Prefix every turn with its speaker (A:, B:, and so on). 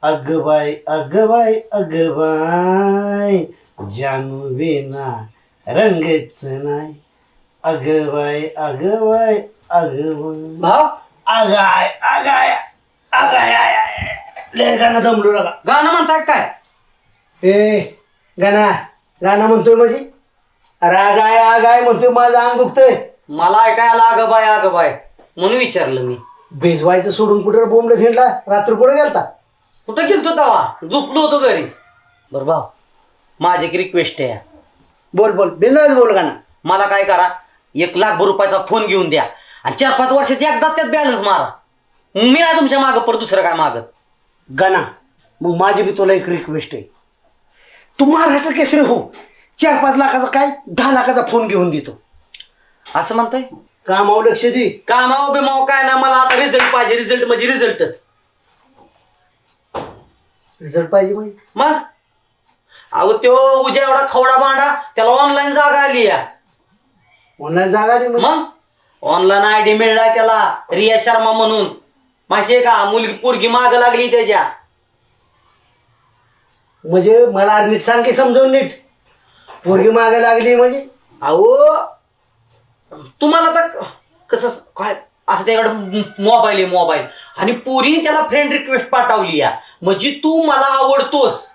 A: अगबाई अगबाई अगबाई जानू विना रंगच नाही. अगबाई अगबाई अगबाई
B: भाव
A: अगाय अगाय अगाय आय ले गाणं दमलो नका.
B: गाणं म्हणताय काय?
A: ए गाणं म्हणतोय म्हणजे अरे आगाय आगाय म्हणतोय, माझं अंग दुखतंय.
B: मला ऐकायला अगं बाय म्हणून विचारलं मी.
A: भेजवायचं सोडून कुठं बोंबलं झेंडला? रात्री कुठे गेलता?
B: कुठं गेलतो तवा? झोपलो होतो घरीच. बरं भाव, माझी एक रिक्वेस्ट आहे.
A: बोल बोल बिंदास बोल गाणं.
B: मला काय करा, 1,00,000 रुपयाचा फोन घेऊन द्या आणि 4-5 वर्षाची एकदाच त्यात बॅलन्स मारा. मी नाही तुमच्या मागं परत दुसरं काय मागत.
A: गाणा मग माझी बी तुला एक रिक्वेस्ट आहे. तू महाराष्ट्र केसरी हो, 4-5 लाखाचा काय 10 लाखाचा फोन घेऊन देतो.
B: असं म्हणताय?
A: कामावर लक्ष दे.
B: कामाव बिमाव काय ना, मला आता रिझल्ट पाहिजे. रिझल्ट म्हणजे रिझल्टच.
A: रिझल्ट पाहिजे म्हणजे
B: मग अहो तो उद्या एवढा खवडा बांडा, त्याला ऑनलाईन जागा आली या.
A: ऑनलाईन जागा नाही म्हणजे
B: मग ऑनलाईन आयडी मिळलाय त्याला, रिया शर्मा म्हणून. माहितीये का, मुलगी पोरगी माग लागली त्याच्या.
A: म्हणजे मला नीट सांग की समजावून नीट. पोरगी मागे लागली म्हणजे?
B: अहो तुम्हाला तर कसं काय, असं त्याकडे मोबाईल आणि पोरीने त्याला फ्रेंड रिक्वेस्ट पाठवली या. म्हणजे तू मला आवडतोस